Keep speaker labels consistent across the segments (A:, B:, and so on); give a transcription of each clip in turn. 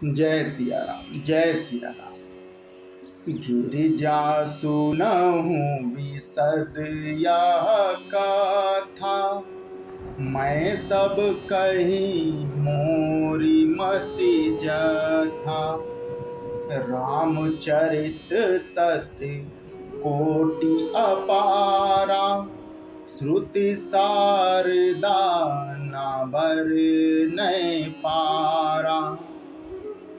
A: जय सिया राम, जय सिया राम। गिरिजा सुनहु विशद यह कथा, मैं सब कही मोरी मति जथा। रामचरित सत्य कोटि अपारा, श्रुति शारदा नाबर नहीं पारा।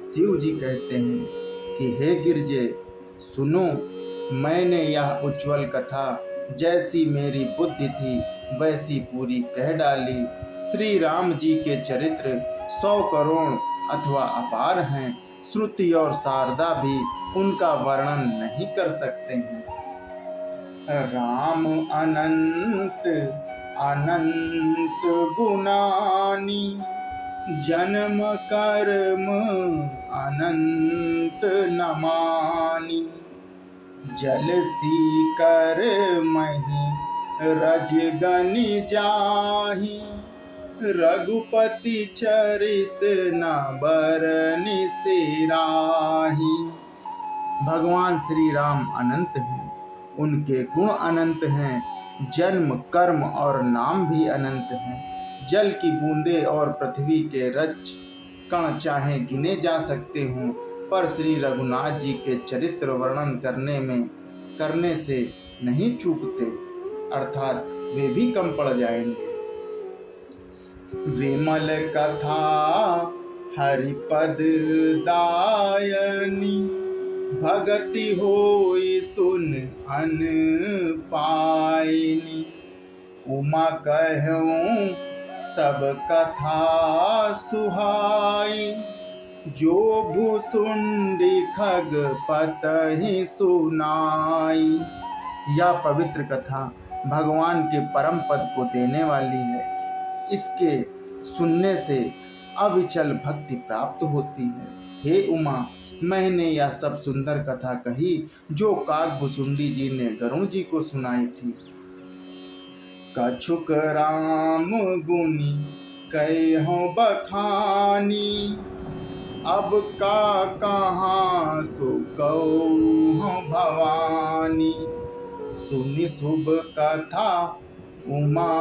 A: शिव जी कहते हैं कि हे गिरजे सुनो, मैंने यह उज्ज्वल कथा जैसी मेरी बुद्धि थी वैसी पूरी कह डाली। श्री राम जी के चरित्र 100 करोड़ अथवा अपार हैं। श्रुति और शारदा भी उनका वर्णन नहीं कर सकते हैं। राम अनंत अनंत गुणानी, जन्म कर्म अनंत नमानी। जल सी कर मही रजगनि जाहि, रघुपति चरित न बरनि सिराहि। भगवान श्री राम अनंत हैं, उनके गुण अनंत हैं, जन्म कर्म और नाम भी अनंत हैं। जल की बूंदे और पृथ्वी के रज कण चाहे गिने जा सकते हों, पर श्री रघुनाथ जी के चरित्र वर्णन करने से नहीं चूकते, अर्थात वे भी कम पड़ जाएंगे। विमल कथा हरिपद दायनी, भगति होई सुन अन पायनी। उमा कहूँ सब कथा सुहाई, जो भुसुंडी खग पतहि सुनाई। यह पवित्र कथा भगवान के परम पद को देने वाली है। इसके सुनने से अविचल भक्ति प्राप्त होती है। हे उमा, मैंने यह सब सुंदर कथा कही जो काकभुसुंडी जी ने गरुण जी को सुनाई थी। कछुक राम गुनी कहो बखानी, अब का कहाँ सो कहूँ भवानी। सुनी शुभ कथा उमा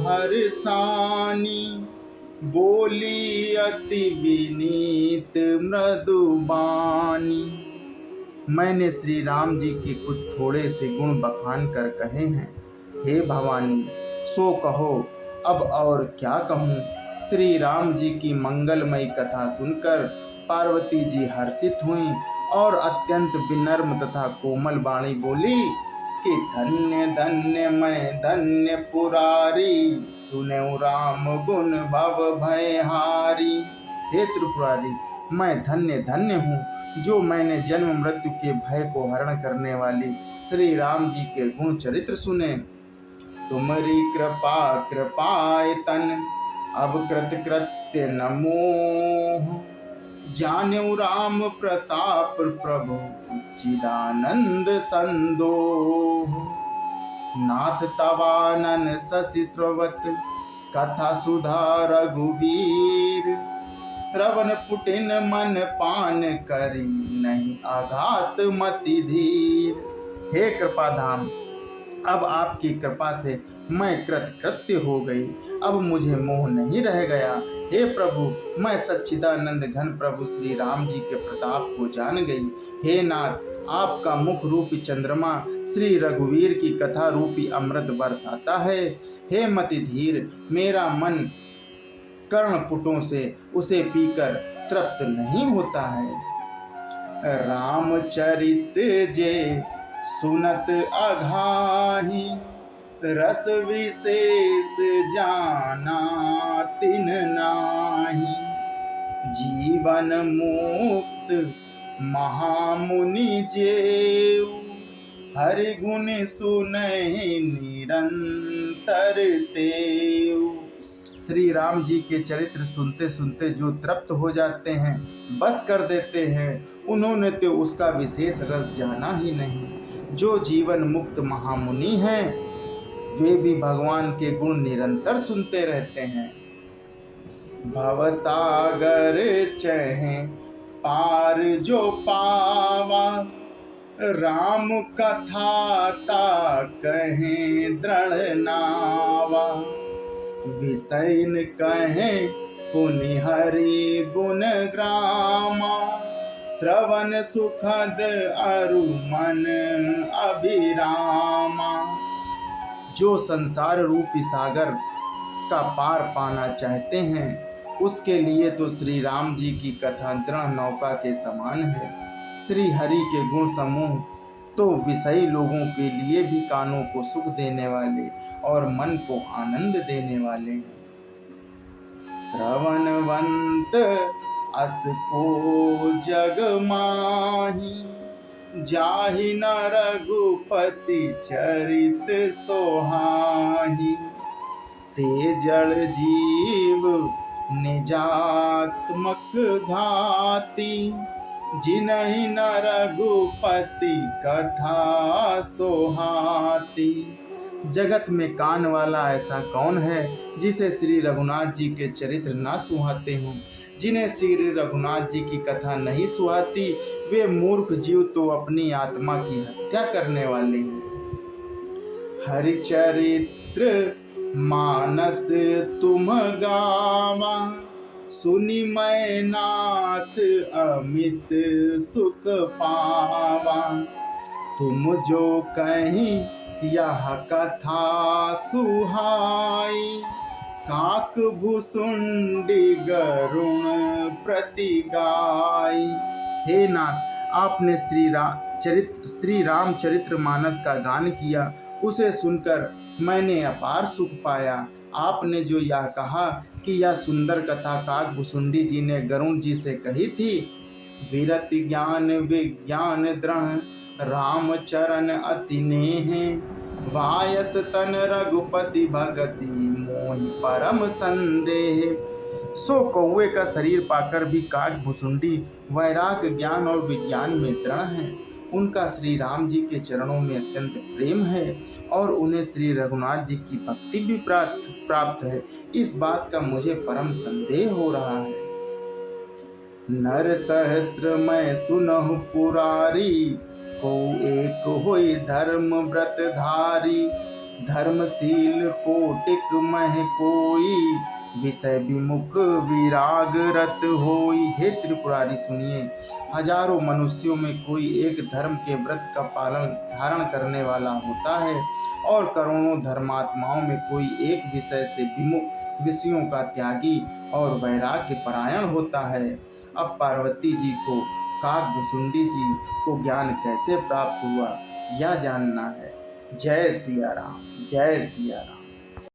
A: हर्षानी, बोली अति विनीत मृदुबानी। मैंने श्री राम जी के कुछ थोड़े से गुण बखान कर कहे हैं। हे भवानी, सो कहो, अब और क्या कहूँ। श्री राम जी की मंगलमयी कथा सुनकर पार्वती जी हर्षित हुईं और अत्यंत विनम्र तथा कोमल वाणी बोली कि धन्य धन्य मैं धन्य पुरारी, सुनेऊ राम गुण भव भयहारी। हे त्रिपुरारी, मैं धन्य धन्य हूँ जो मैंने जन्म मृत्यु के भय को हरण करने वाली श्री राम जी के गुण चरित्र सुने। तुम्हारी कृपा कृपायतन, अब कृत कृत्य नमोह। जान्यऊ राम प्रताप प्रभु, चिदानंद संदोह। नाथ तवानन शशि स्रवत, कथा सुधा रघुवीर। श्रवण पुटिन मन पान करी, नहीं आघात मति धीर। हे कृपाधाम, अब आपकी कृपा से मैं कृतकृत्य हो गई, अब मुझे मोह नहीं रह गया। हे प्रभु, मैं सच्चिदानंद घन प्रभु श्री राम जी के प्रताप को जान गई। हे नाथ, आपका मुख रूपी चंद्रमा श्री रघुवीर की कथा रूपी अमृत बरसाता है। हे मति धीर, मेरा मन कर्णपुटों से उसे पीकर तृप्त नहीं होता है। रामचरित जे सुनत अघाही, रस विशेष जाना तिन नाही। जीवन मुक्त महामुनि जेऊ, हरि गुण सुनहि निरंतर तेऊ। श्री राम जी के चरित्र सुनते सुनते जो तृप्त हो जाते हैं, बस कर देते हैं, उन्होंने तो उसका विशेष रस जाना ही नहीं। जो जीवन मुक्त महामुनि हैं, वे भी भगवान के गुण निरंतर सुनते रहते हैं। भवसागर चहे पार जो पावा, राम कथा ता कहें दृढ़ नावा। विषयन कहें पुनि हरि गुण ग्रामा, श्रवण सुखद अरु मन अभिरामा। जो संसार रूपी सागर का पार पाना चाहते हैं, उसके लिए तो श्री राम जी की कथा दृढ़ नौका के समान है। श्री हरि के गुण समूह तो विषयी लोगों के लिए भी कानों को सुख देने वाले और मन को आनंद देने वाले हैं। श्रवणवंत अस को जग माही, जाहि न रघुपति चरित सोहाही। ते जड़ जीव निजात्मक घाती, जिनहि न रघुपति कथा सोहाती। जगत में कान वाला ऐसा कौन है जिसे श्री रघुनाथ जी के चरित्र ना सुहाते हों। जिन्हें श्री रघुनाथ जी की कथा नहीं सुहाती, वे मूर्ख जीव तो अपनी आत्मा की हत्या करने वाले हैं। हरिचरित्र मानस तुम गावा, सुनि मैं नाथ अमित सुख पावा। तुम जो कहीं यह कथा सुहाई, काक भुसुंडी गरुण प्रति गाई। हे नाथ, आपने श्री रामचरित्र मानस का गान किया, उसे सुनकर मैंने अपार सुख पाया। आपने जो यह कहा कि यह सुंदर कथा काक भुसुंडी जी ने गरुण जी से कही थी, विरति ज्ञान विज्ञान दृढ़ राम चरण अति नेह, वायस तन रघुपति भगति मोहि परम संदेह। सो कौवे का शरीर पाकर भी काक भुसुंडी वैराग ज्ञान और विज्ञान में दृढ़ हैं। उनका श्री राम जी के चरणों में अत्यंत प्रेम है और उन्हें श्री रघुनाथ जी की भक्ति भी प्राप्त है। इस बात का मुझे परम संदेह हो रहा है। नर सहस्त्र मैं सुनहु पुरारी, को एक होई धर्म व्रत धारी। धर्मशील कोटिक मह कोई, विषय विमुख विराग रत होई। हे त्रिपुरारी सुनिए, हजारों मनुष्यों में कोई एक धर्म के व्रत का पालन धारण करने वाला होता है और करोड़ों धर्मात्माओं में कोई एक विषय से विमुख विषयों का त्यागी और वैराग्य परायण होता है। अब पार्वती जी को काक भुसुंडी जी को ज्ञान कैसे प्राप्त हुआ, यह जानना है। जय सिया राम, जय सिया राम।